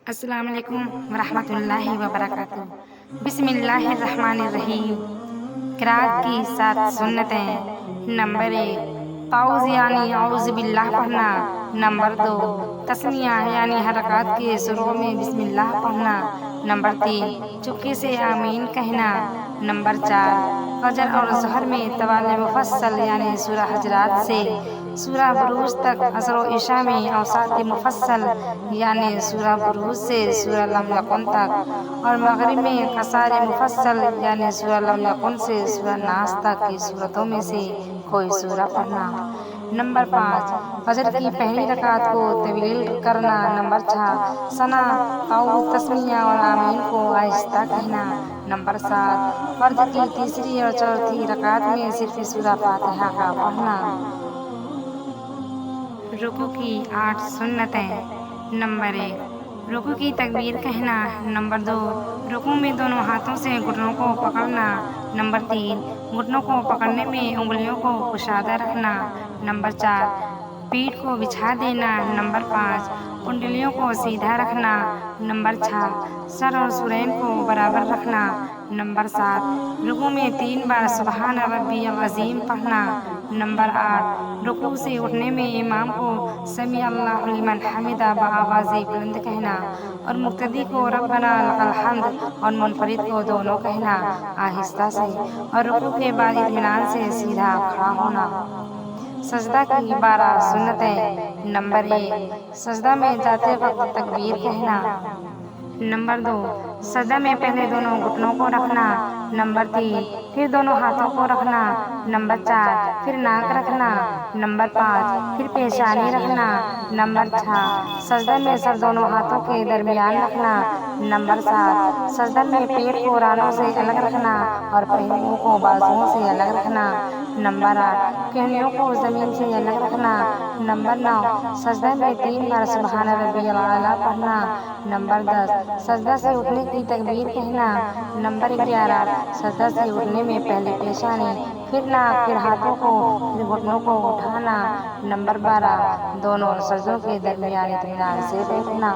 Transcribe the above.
السلام علیکم ورحمۃ اللہ وبرکاتہ۔ بسم اللہ الرحمن الرحیم۔ قرأت کی 7 سنتیں۔ نمبر 1 تعوذ یعنی اعوذ باللہ پڑھنا۔ نمبر 2 تسمیہ یعنی حرکات کے شروع میں بسم اللہ پڑھنا۔ نمبر 3 چپکے سے آمین کہنا۔ نمبر 4 فجر اور ظہر میں طوال مفصل یعنی سورہ حجرات سے سورہ بروج تک، عصر و عشاء میں اوساط مفصل یعنی سورہ بروج سے سورہ لم یکن تک، اور مغرب میں قصار مفصل یعنی سورہ لم یکن سے سورہ ناس تک کی صورتوں میں سے کوئی سورہ پڑھنا۔ نمبر 5 فجر کی پہلی رکعت کو طویل کرنا۔ نمبر 6 ثنا، تعوذ، تسمیہ اور آمین کو آہستہ کہنا۔ نمبر 7 فرض کی تیسری اور چوتھی رکعت میں صرف سورہ فاتحہ کا پڑھنا۔ رکوع کی 8 سنتیں۔ نمبر 1 رکوع کی تکبیر کہنا۔ نمبر 2 رکوع میں دونوں ہاتھوں سے گھٹنوں کو پکڑنا۔ نمبر 3 گھٹنوں کو پکڑنے میں انگلیوں کو کشادہ رکھنا۔ نمبر 4 پیٹھ کو بچھا دینا۔ نمبر 5 کنڈلیوں کو سیدھا رکھنا۔ نمبر 6 سر اور سرین کو برابر رکھنا۔ نمبر 7 رکوع میں 3 بار سبحان ربی العظیم پڑھنا۔ نمبر 8 رکوع سے اٹھنے میں امام کو سمیع اللہ لمن حمدہ بآواز بلند کہنا، اور مقتدی کو ربنا لک الحمد اور منفرد کو دونوں کہنا آہستہ سے، اور رکوع کے بعد اطمینان سے سیدھا کھڑا ہونا۔ سجدہ کی 12 سنتیں۔ نمبر 1 سجدہ میں جاتے وقت تکبیر کہنا۔ نمبر 2 سجدہ میں پہلے دونوں گھٹنوں کو رکھنا۔ نمبر 3 پھر دونوں ہاتھوں کو رکھنا۔ نمبر 4 پھر ناک رکھنا۔ نمبر 5 پھر پیشانی رکھنا۔ نمبر 6 سجدہ میں سر دونوں ہاتھوں کے درمیان رکھنا۔ نمبر 7 سجدہ میں پیٹ کو رانوں سے الگ رکھنا اور پہلوؤں کو بازوؤں سے الگ رکھنا۔ نمبر 8 کہنیوں کو زمین سے الگ رکھنا۔ نمبر 9 سجدہ میں 3 بار سبحان ربی الاعلیٰ پڑھنا۔ نمبر 10 سجدہ سے اٹھنے کی تکبیر کہنا۔ نمبر 11 سجدہ سے اٹھنے میں پہلے پیشانی، پھر ناک، پھر ہاتھوں کو، پھر گھٹنوں کو اٹھانا۔ نمبر 12 دونوں سجدوں کے درمیان اطمینان سے بیٹھنا۔